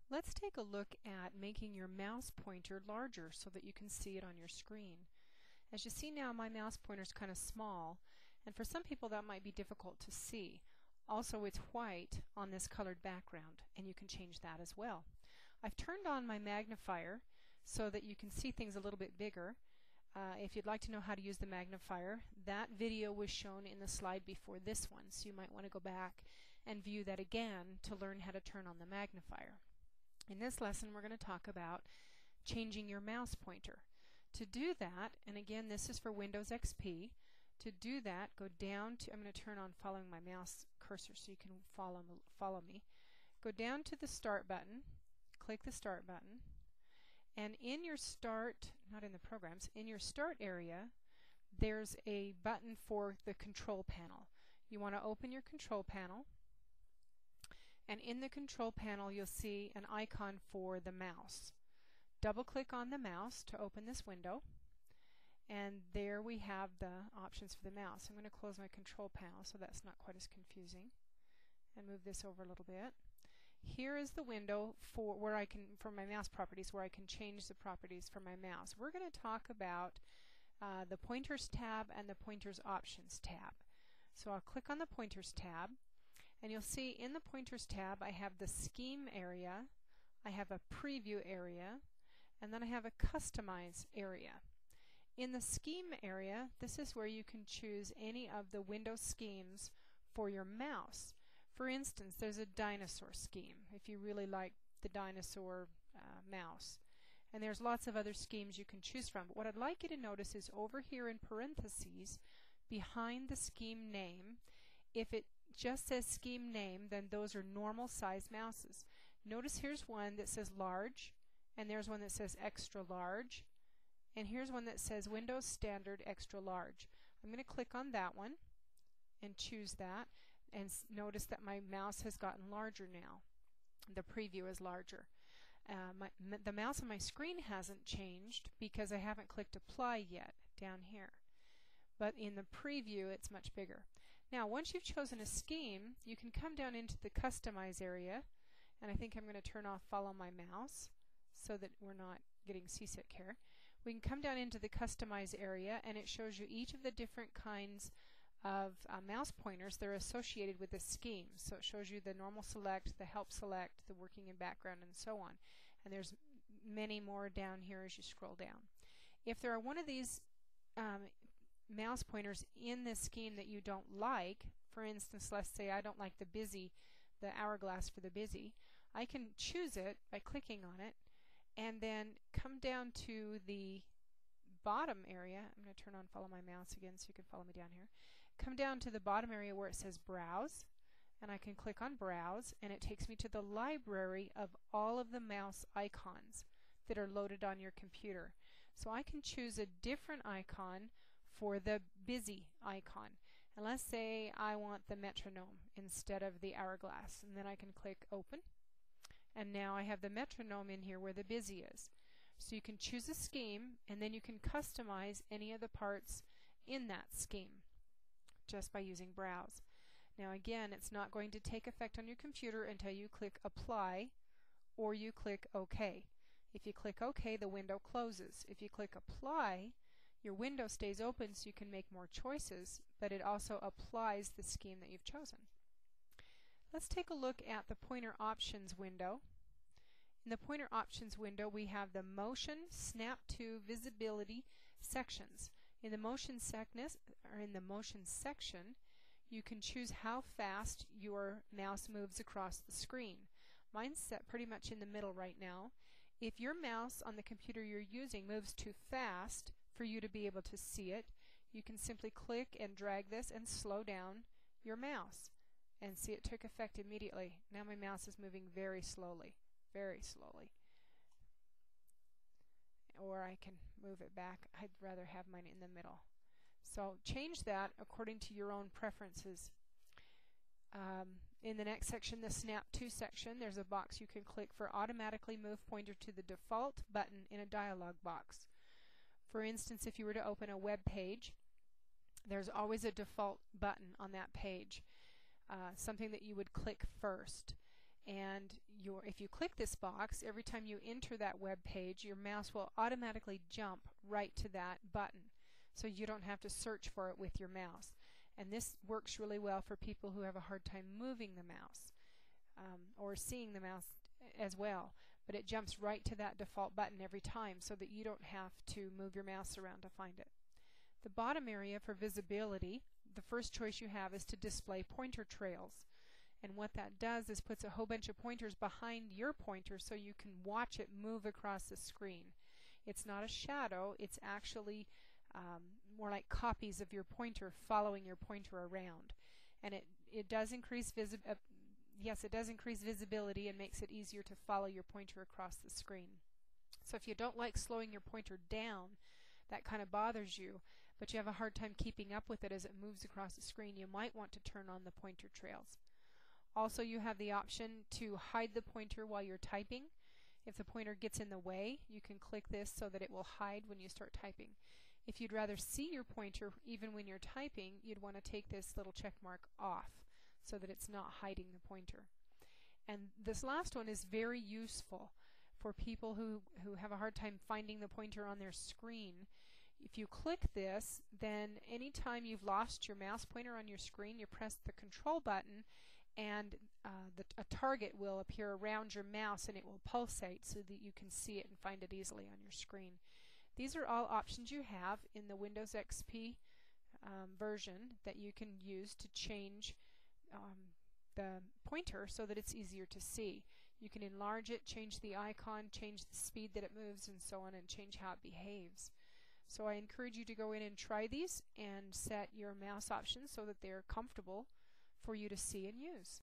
Let's take a look at making your mouse pointer larger so that you can see it on your screen. As you see now, my mouse pointer is kind of small, and for some people that might be difficult to see. Also, it's white on this colored background, and you can change that as well. I've turned on my magnifier so that you can see things a little bit bigger. If you'd like to know how to use the magnifier, that video was shown in the slide before this one, so you might want to go back and view that again to learn how to turn on the magnifier. In this lesson, we're going to talk about changing your mouse pointer. To do that, and again, this is for Windows XP, to do that, go down to, I'm going to turn on following my mouse cursor so you can follow me. Go down to the Start button, click the Start button, and in your Start, not in the programs, in your Start area, there's a button for the Control Panel. You want to open your Control Panel, and in the Control Panel you'll see an icon for the mouse. Double click on the mouse to open this window, and there we have the options for the mouse. I'm going to close my Control Panel so that's not quite as confusing and move this over a little bit. Here is the window for where I can, for my mouse properties, where I can change the properties for my mouse. We're going to talk about the Pointers tab and the Pointers Options tab. So I'll click on the Pointers tab, and you'll see in the Pointers tab I have the Scheme area, I have a Preview area, and then I have a Customize area. In the Scheme area, this is where you can choose any of the window schemes for your mouse. For instance, there's a dinosaur scheme, if you really like the dinosaur mouse. And there's lots of other schemes you can choose from. But what I'd like you to notice is over here in parentheses, behind the scheme name, if it just says scheme name, then those are normal size mouses. Notice here's one that says large, and there's one that says extra large, and here's one that says Windows Standard Extra Large. I'm going to click on that one and choose that, and notice that my mouse has gotten larger now. The preview is larger. The mouse on my screen hasn't changed because I haven't clicked Apply yet down here. But in the preview it's much bigger. Now once you've chosen a scheme, you can come down into the Customize area, and I think I'm going to turn off Follow My Mouse so that we're not getting seasick here. We can come down into the Customize area, and it shows you each of the different kinds of mouse pointers that are associated with the scheme. So it shows you the normal select, the help select, the working in background, and so on. And there's many more down here as you scroll down. If there are one of these mouse pointers in this scheme that you don't like, for instance, let's say I don't like the hourglass for the busy, I can choose it by clicking on it and then come down to the bottom area. I'm going to turn on Follow My Mouse again so you can follow me down here. Come down to the bottom area where it says Browse, and I can click on Browse, and it takes me to the library of all of the mouse icons that are loaded on your computer. So I can choose a different icon for the busy icon. And let's say I want the metronome instead of the hourglass, and then I can click Open, and now I have the metronome in here where the busy is. So you can choose a scheme, and then you can customize any of the parts in that scheme just by using Browse. Now again, it's not going to take effect on your computer until you click Apply or you click OK. If you click OK, the window closes. If you click Apply, your window stays open so you can make more choices, but it also applies the scheme that you've chosen. Let's take a look at the Pointer Options window. In the Pointer Options window, we have the Motion, Snap to, Visibility sections. In the Motion section, you can choose how fast your mouse moves across the screen. Mine's set pretty much in the middle right now. If your mouse on the computer you're using moves too fast for you to be able to see it, you can simply click and drag this and slow down your mouse. And see, it took effect immediately. Now my mouse is moving very slowly. Very slowly. Or I can move it back. I'd rather have mine in the middle. So change that according to your own preferences. In the next section, the Snap To section, there's a box you can click for automatically move pointer to the default button in a dialog box. For instance, if you were to open a web page, there's always a default button on that page, something that you would click first. And if you click this box, every time you enter that web page, your mouse will automatically jump right to that button, so you don't have to search for it with your mouse. And this works really well for people who have a hard time moving the mouse or seeing the mouse as well. But it jumps right to that default button every time, so that you don't have to move your mouse around to find it. The bottom area for visibility, the first choice you have is to display pointer trails. And what that does is puts a whole bunch of pointers behind your pointer so you can watch it move across the screen. It's not a shadow, it's actually more like copies of your pointer following your pointer around. And it does increase visibility and makes it easier to follow your pointer across the screen. So if you don't like slowing your pointer down, that kind of bothers you, but you have a hard time keeping up with it as it moves across the screen, you might want to turn on the pointer trails. Also, you have the option to hide the pointer while you're typing. If the pointer gets in the way, you can click this so that it will hide when you start typing. If you'd rather see your pointer even when you're typing, you'd want to take this little check mark off so that it's not hiding the pointer. And this last one is very useful for people who have a hard time finding the pointer on their screen. If you click this, then anytime you've lost your mouse pointer on your screen, you press the control button, and a target will appear around your mouse and it will pulsate so that you can see it and find it easily on your screen. These are all options you have in the Windows XP version that you can use to change the pointer so that it's easier to see. You can enlarge it, change the icon, change the speed that it moves, and so on, and change how it behaves. So I encourage you to go in and try these and set your mouse options so that they're comfortable for you to see and use.